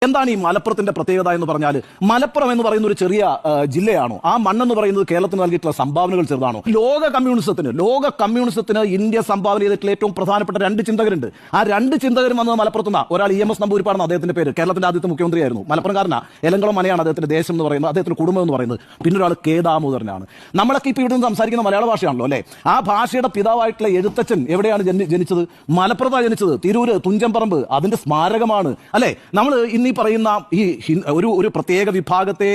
എന്താണ് ഈ മലപ്പുറത്തിന്റെ പ്രത്യേകത എന്ന് പറഞ്ഞാൽ മലപ്പുറം എന്ന് പറയുന്ന ഒരു ചെറിയ ജില്ലയാണോ? ആ മണ്ണെന്ന് പറയുന്നത് കേരളത്തിന് നൽകിയിട്ടുള്ള സംഭാവനകൾ ചെറുതാണോ? ലോക കമ്മ്യൂണിസത്തിന് ഇന്ത്യ സംഭാവന ചെയ്തിട്ടുള്ള ഏറ്റവും പ്രധാനപ്പെട്ട രണ്ട് ചിന്തകരുണ്ട്. ആ രണ്ട് ചിന്തകരും വന്നത് മലപ്പുറത്തുനിന്നാണ്. ഒരാൾ EMS നമ്പൂതിരിപ്പാടാണ് അദ്ദേഹത്തിന്റെ പേര്, കേരളത്തിന്റെ ആദ്യത്തെ മുഖ്യമന്ത്രിയായിരുന്നു, മലപ്പുറംകാരനാ. എലങ്കളം മനയാണ് അദ്ദേഹത്തിന്റെ ദേശം എന്ന് പറയുന്നത്, അദ്ദേഹത്തിന്റെ കുടുംബം എന്ന് പറയുന്നത്. പിന്നെ ഒരാൾ K ദാമോദരനാണ്. നമ്മളൊക്കെ ഇപ്പൊ ഇവിടെ സംസാരിക്കുന്ന മലയാള ഭാഷയാണല്ലോ അല്ലെ? ആ ഭാഷയുടെ പിതാവായിട്ടുള്ള എഴുത്തച്ഛൻ എവിടെയാണ് ജനിച്ചത്? മലപ്പുറത്താണ് ജനിച്ചത്. തിരൂര് തുഞ്ചൻപറമ്പ് അതിന്റെ സ്മാരകമാണ് അല്ലെ? നമ്മൾ ഈ പറയുന്ന ഈ ഒരു പ്രത്യേക വിഭാഗത്തെ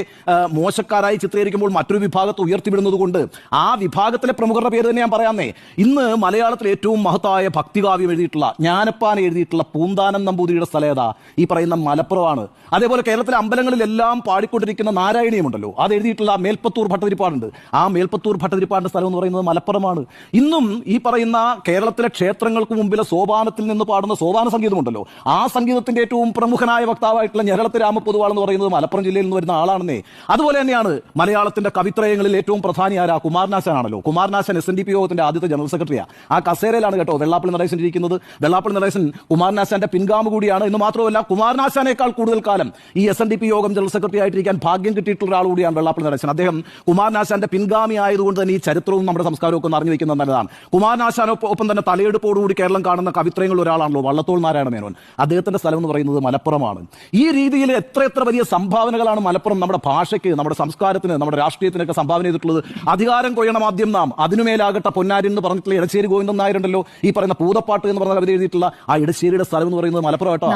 മോശക്കാരായി ചിത്രീകരിക്കുമ്പോൾ മറ്റൊരു വിഭാഗത്തെ ഉയർത്തിവിടുന്നത് കൊണ്ട് ആ വിഭാഗത്തിലെ പ്രമുഖരുടെ പേര് തന്നെ ഞാൻ പറയാന്നേ. ഇന്ന് മലയാളത്തിൽ ഏറ്റവും മഹത്തായ ഭക്തികാവ്യം എഴുതിയിട്ടുള്ള, ജ്ഞാനപ്പാന എഴുതിയിട്ടുള്ള പൂന്താനം നമ്പൂതിരിയുടെ സ്ഥലം ഏതാ? ഈ പറയുന്ന മലപ്പുറമാണ്. അതേപോലെ കേരളത്തിലെ അമ്പലങ്ങളിലെല്ലാം പാടിക്കൊണ്ടിരിക്കുന്ന നാരായണീയമുണ്ടല്ലോ, അത് എഴുതിയിട്ടുള്ള മേൽപ്പത്തൂർ ഭട്ടതിരിപ്പാടുണ്ട്. ആ മേൽപ്പത്തൂർ ഭട്ടതിരിപ്പാടിന്റെ സ്ഥലം എന്ന് പറയുന്നത് മലപ്പുറമാണ്. ഇന്നും ഈ പറയുന്ന കേരളത്തിലെ ക്ഷേത്രങ്ങൾക്ക് മുമ്പിലെ സോപാനത്തിൽ നിന്ന് പാടുന്ന സോപാന സംഗീതമുണ്ടല്ലോ, ആ സംഗീതത്തിന്റെ ഏറ്റവും പ്രമുഖനായ വക്താവായിട്ടുള്ള ഞരളത്ത് രാമപൊതുവാൾ എന്ന് പറയുന്നത് മലപ്പുറം ജില്ലയിൽ നിന്ന് വരുന്ന ആളാണെന്നേ. അതുപോലെ തന്നെയാണ് മലയാളത്തിന്റെ കവിത്രയങ്ങളിൽ ഏറ്റവും പ്രധാനി ആരാ? കുമാരനാശാനാണല്ലോ. കുമാരനാശൻ SNDP യോഗത്തിന്റെ ആദ്യത്തെ ജനറൽ സെക്രട്ടറിയാണ്. ആ കസേരയിലാണ് കേട്ടോ വെള്ളാപ്പള്ളി നടേശൻ ഇരിക്കുന്നത്. വെള്ളാപ്പള്ളി നടേശൻ കുമാരനാശാന്റെ പിൻഗാമി കൂടിയാണ്. എന്ന് മാത്രമല്ല, കുമാരനാശാനേക്കാൾ കൂടുതൽ കാലം ഈ SNDP യോഗം ജനറൽ സെക്രട്ടറി ആയിട്ടിരിക്കാൻ ഭാഗ്യം കിട്ടിയിട്ടുള്ള ഒരാൾ കൂടിയാണ് വെള്ളാപ്പള്ളി നടേശൻ. അദ്ദേഹം കുമാരനാശാന്റെ പിൻഗാമി ആയതുകൊണ്ട് തന്നെ ഈ ചരിത്രവും നമ്മുടെ സംസ്കാരവും ഒക്കെ അറിഞ്ഞു വെക്കുന്നത് നല്ലതാണ്. കുമാരനാശാനൊപ്പം തന്നെ തലയെടുപ്പോടുകൂടി കേരളം കാണുന്ന കവിത്രയങ്ങളിൽ ഒരാളാണല്ലോ വള്ളത്തോൾ നാരായണ മേനോൻ. അദ്ദേഹത്തിന്റെ സ്ഥലം എന്ന് പറയുന്നത് മലപ്പുറമാണ്. ഈ രീതിയിൽ എത്ര വലിയ സംഭാവനകളാണ് മലപ്പുറം നമ്മുടെ ഭാഷയ്ക്ക്, നമ്മുടെ സംസ്കാരത്തിന്, നമ്മുടെ രാഷ്ട്രീയത്തിനൊക്കെ സംഭാവന ചെയ്തിട്ടുള്ളത്. അധികാരം കൊയ്യണം ആദ്യം നാം, അതിനുമേലാകട്ടെ പൊന്നാരി എന്ന് പറഞ്ഞിട്ടുള്ള ഇടശ്ശേരി ഗോവിന്ദൻ നായരുണ്ടല്ലോ, ഈ പറയുന്ന പൂതപ്പാട്ട് എന്ന് പറഞ്ഞ കവിത എഴുതിയിട്ടുള്ള ആ ഇടശ്ശേരിയുടെ സ്ഥലം എന്ന് പറയുന്നത് മലപ്പുറം കേട്ടോ.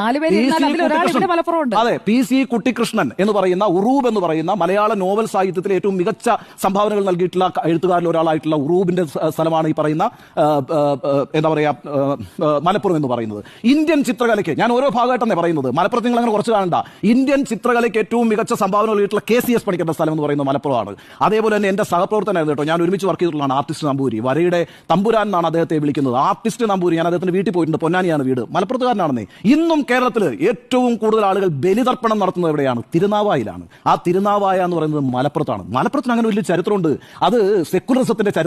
അതെ, PC കുട്ടിക്കൃഷ്ണൻ എന്ന് പറയുന്ന ഉറൂബ് എന്ന് പറയുന്ന മലയാള നോവൽ സാഹിത്യത്തിലെ ഏറ്റവും മികച്ച സംഭാവനകൾ നൽകിയിട്ടുള്ള എഴുത്തുകാരിൽ ഒരാളായിട്ടുള്ള ഉറൂബിന്റെ സ്ഥലമാണ് ഈ പറയുന്ന എന്താ പറയാ മലപ്പുറം എന്ന് പറയുന്നത്. ഇന്ത്യൻ ചിത്രകലയ്ക്ക് ഞാൻ ഓരോ ഭാഗമായിട്ടെന്നെ പറയുന്നത്, മലപ്പുറത്ത് നിങ്ങൾ അങ്ങനെ കുറച്ച് കാണണ്ട. ഇന്ത്യൻ ചിത്രകലയ്ക്ക് ഏറ്റവും മികച്ച സംഭാവന നൽകിയിട്ടുള്ള KCS പണിക്കരുടെ സ്ഥലം എന്ന് പറയുന്നത് മലപ്പുറമാണ്. അതേപോലെ തന്നെ എന്റെ സഹപ്രവർത്തനായിരുന്നു കേട്ടോ, ഞാൻ ഒരുമിച്ച് വർക്ക് ചെയ്തിട്ടുള്ളതാണ് ആർട്ടിസ്റ്റ് നമ്പൂരി. വരയുടെ തമ്പുരാൻ എന്നാണ് അദ്ദേഹത്തെ വിളിക്കുന്നത്. ആർട്ടിസ്റ്റ് നമ്പൂരി. ഞാൻ അദ്ദേഹത്തിന്റെ വീട്ടിൽ പോയിട്ടുണ്ട്, പൊന്നാനിയാണ് വീട്, മലപ്പുറത്തുകാരനാണെന്നേ. ഇന്നും കേരളത്തിൽ ഏറ്റവും കൂടുതൽ ആളുകൾ ബലിതർപ്പണം നടത്തുന്നത് എവിടെയാണ്? തിരുനാവായിലാണ്. ആ തിരുനാവായ എന്ന് പറയുന്നത് മലപ്പുറത്താണ്. മലപ്പുറത്തിന് അങ്ങനെ വലിയ ചരിത്രമുണ്ട്. അത് സെക്കുലറിസത്തിന്റെ ചരിത്രം.